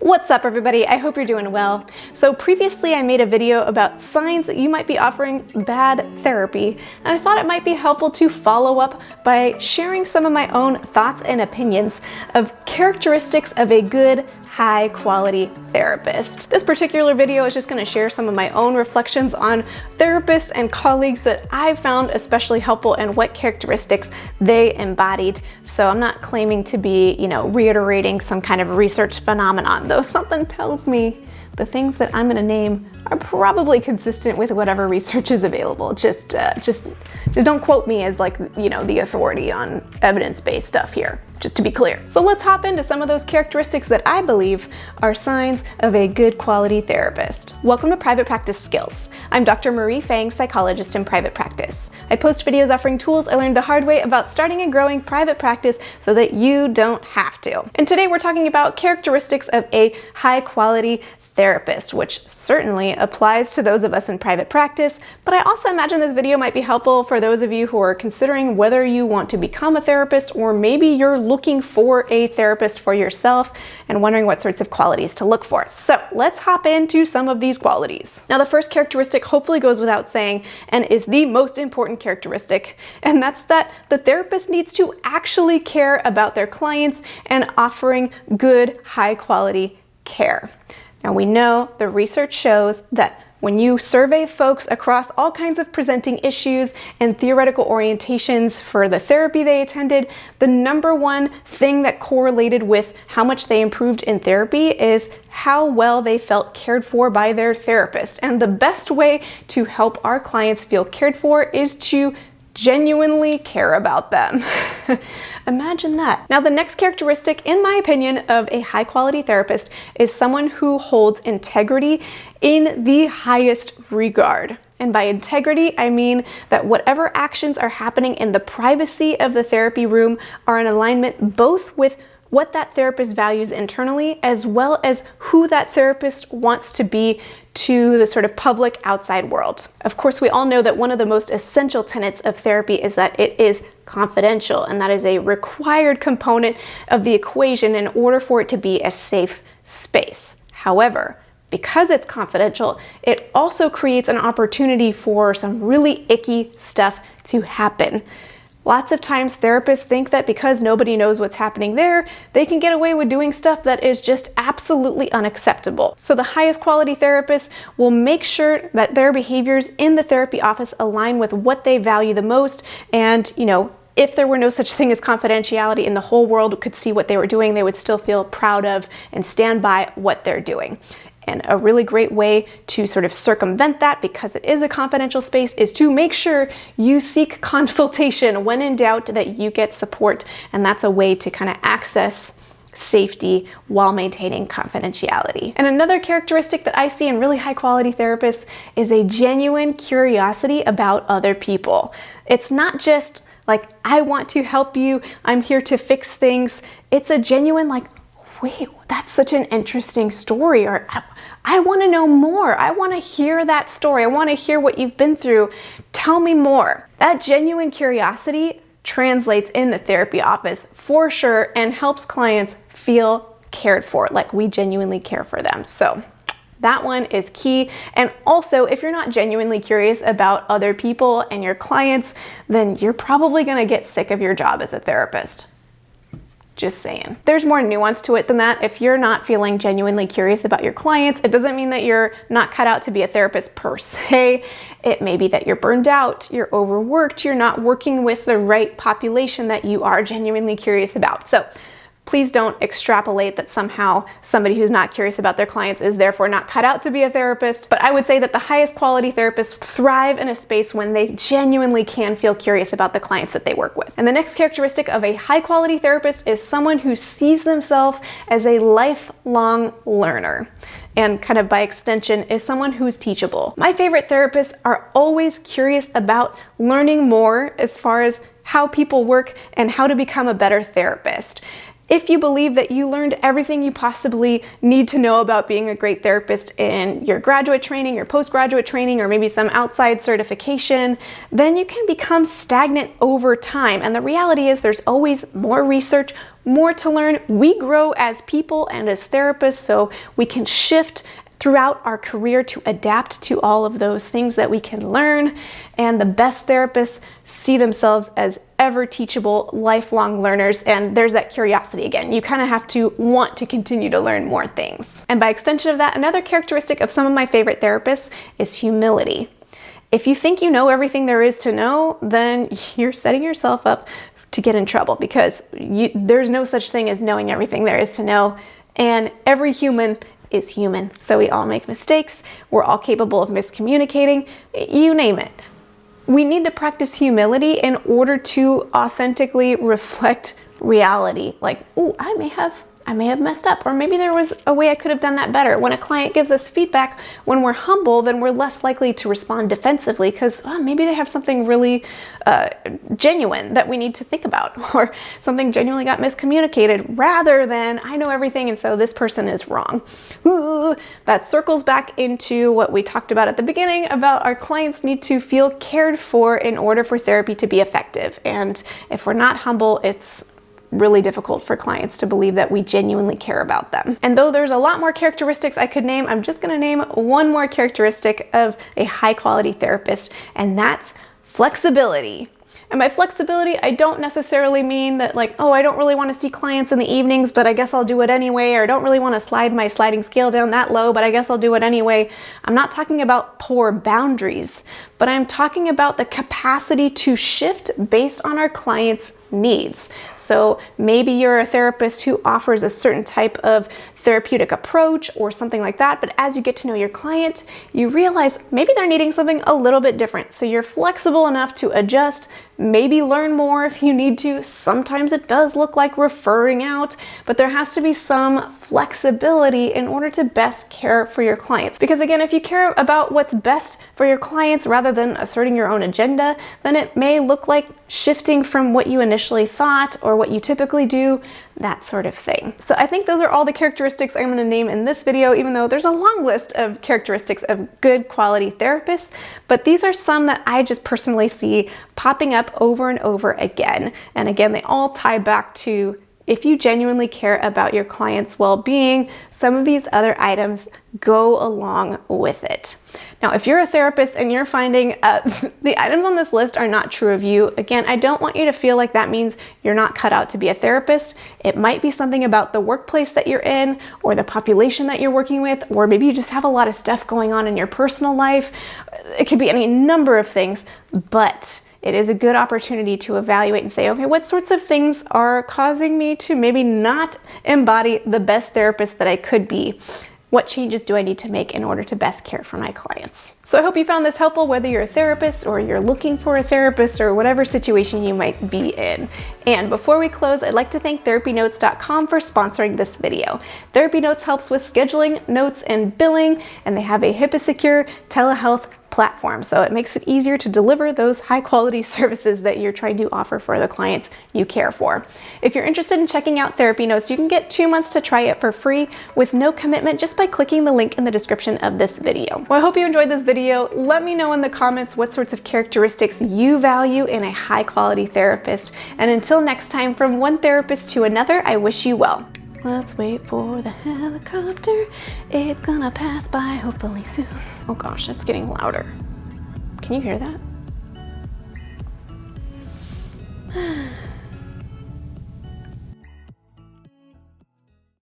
What's up, everybody? I hope you're doing well. So previously I made a video about signs that you might be offering bad therapy, and I thought it might be helpful to follow up by sharing some of my own thoughts and opinions of characteristics of a good, high-quality therapist. This particular video is just going to share some of my own reflections on therapists and colleagues that I found especially helpful and what characteristics they embodied. So I'm not claiming to be, reiterating some kind of research phenomenon, though something tells me the things that I'm going to name are probably consistent with whatever research is available. Just don't quote me as the authority on evidence-based stuff here, just to be clear. So let's hop into some of those characteristics that I believe are signs of a good quality therapist. Welcome to Private Practice Skills. I'm Dr. Marie Fang, psychologist in private practice. I post videos offering tools I learned the hard way about starting and growing private practice so that you don't have to. And today we're talking about characteristics of a high quality therapist, which certainly applies to those of us in private practice, but I also imagine this video might be helpful for those of you who are considering whether you want to become a therapist, or maybe you're looking for a therapist for yourself and wondering what sorts of qualities to look for. So let's hop into some of these qualities. Now, the first characteristic hopefully goes without saying and is the most important characteristic, and that's that the therapist needs to actually care about their clients and offering good, high quality care. Now, we know the research shows that when you survey folks across all kinds of presenting issues and theoretical orientations for the therapy they attended, the number one thing that correlated with how much they improved in therapy is how well they felt cared for by their therapist. And the best way to help our clients feel cared for is to genuinely care about them. Imagine that. Now, the next characteristic, in my opinion, of a high quality therapist is someone who holds integrity in the highest regard. And by integrity, I mean that whatever actions are happening in the privacy of the therapy room are in alignment both with what that therapist values internally, as well as who that therapist wants to be to the sort of public outside world. Of course, we all know that one of the most essential tenets of therapy is that it is confidential, and that is a required component of the equation in order for it to be a safe space. However, because it's confidential, it also creates an opportunity for some really icky stuff to happen. Lots of times therapists think that because nobody knows what's happening there, they can get away with doing stuff that is just absolutely unacceptable. So the highest quality therapists will make sure that their behaviors in the therapy office align with what they value the most. And, if there were no such thing as confidentiality and the whole world could see what they were doing, they would still feel proud of and stand by what they're doing. And a really great way to sort of circumvent that, because it is a confidential space, is to make sure you seek consultation when in doubt, that you get support. And that's a way to kind of access safety while maintaining confidentiality. And another characteristic that I see in really high quality therapists is a genuine curiosity about other people. It's not just like, I want to help you, I'm here to fix things. It's a genuine wait, that's such an interesting story, or I want to know more. I want to hear that story. I want to hear what you've been through. Tell me more. That genuine curiosity translates in the therapy office for sure and helps clients feel cared for, like we genuinely care for them. So that one is key. And also, if you're not genuinely curious about other people and your clients, then you're probably going to get sick of your job as a therapist. Just saying. There's more nuance to it than that. If you're not feeling genuinely curious about your clients, it doesn't mean that you're not cut out to be a therapist per se. It may be that you're burned out, you're overworked, you're not working with the right population that you are genuinely curious about. So please don't extrapolate that somehow somebody who's not curious about their clients is therefore not cut out to be a therapist. But I would say that the highest quality therapists thrive in a space when they genuinely can feel curious about the clients that they work with. And the next characteristic of a high quality therapist is someone who sees themselves as a lifelong learner. And kind of by extension is someone who's teachable. My favorite therapists are always curious about learning more as far as how people work and how to become a better therapist. If you believe that you learned everything you possibly need to know about being a great therapist in your graduate training, your postgraduate training, or maybe some outside certification, then you can become stagnant over time. And the reality is there's always more research, more to learn. We grow as people and as therapists, so we can shift throughout our career to adapt to all of those things that we can learn. And the best therapists see themselves as ever teachable, lifelong learners. And there's that curiosity again. You kind of have to want to continue to learn more things. And by extension of that, another characteristic of some of my favorite therapists is humility. If you think you know everything there is to know, then you're setting yourself up to get in trouble, because there's no such thing as knowing everything there is to know. And every human is human. So we all make mistakes. We're all capable of miscommunicating, you name it. We need to practice humility in order to authentically reflect reality. Like, oh, I may have messed up, or maybe there was a way I could have done that better. When a client gives us feedback, when we're humble, then we're less likely to respond defensively, because maybe they have something really genuine that we need to think about, or something genuinely got miscommunicated, rather than I know everything and so this person is wrong. Ooh, that circles back into what we talked about at the beginning about our clients need to feel cared for in order for therapy to be effective. And if we're not humble, it's really difficult for clients to believe that we genuinely care about them. And though there's a lot more characteristics I could name, I'm just gonna name one more characteristic of a high quality therapist, and that's flexibility. And by flexibility, I don't necessarily mean that like, oh, I don't really want to see clients in the evenings, but I guess I'll do it anyway, or I don't really want to slide my sliding scale down that low, but I guess I'll do it anyway. I'm not talking about poor boundaries, but I'm talking about the capacity to shift based on our clients' needs. So maybe you're a therapist who offers a certain type of therapeutic approach or something like that, but as you get to know your client, you realize maybe they're needing something a little bit different. So you're flexible enough to adjust, maybe learn more if you need to. Sometimes it does look like referring out, but there has to be some flexibility in order to best care for your clients. Because again, if you care about what's best for your clients rather than asserting your own agenda, then it may look like shifting from what you initially thought or what you typically do, that sort of thing. So I think those are all the characteristics I'm going to name in this video, even though there's a long list of characteristics of good quality therapists, but these are some that I just personally see popping up over and over again. And again, they all tie back to, if you genuinely care about your client's well-being, some of these other items go along with it. Now, if you're a therapist and you're finding the items on this list are not true of you, again, I don't want you to feel like that means you're not cut out to be a therapist. It might be something about the workplace that you're in, or the population that you're working with, or maybe you just have a lot of stuff going on in your personal life. It could be any number of things, but it is a good opportunity to evaluate and say, okay, what sorts of things are causing me to maybe not embody the best therapist that I could be? What changes do I need to make in order to best care for my clients? So I hope you found this helpful, whether you're a therapist or you're looking for a therapist or whatever situation you might be in. And before we close, I'd like to thank TherapyNotes.com for sponsoring this video. TherapyNotes helps with scheduling, notes, and billing, and they have a HIPAA-secure telehealth platform, so it makes it easier to deliver those high quality services that you're trying to offer for the clients you care for. If you're interested in checking out Therapy Notes, you can get 2 months to try it for free with no commitment just by clicking the link in the description of this video. Well, I hope you enjoyed this video. Let me know in the comments what sorts of characteristics you value in a high quality therapist. And until next time, from one therapist to another, I wish you well. Let's wait for the helicopter. It's gonna pass by hopefully soon. Oh gosh, it's getting louder. Can you hear that?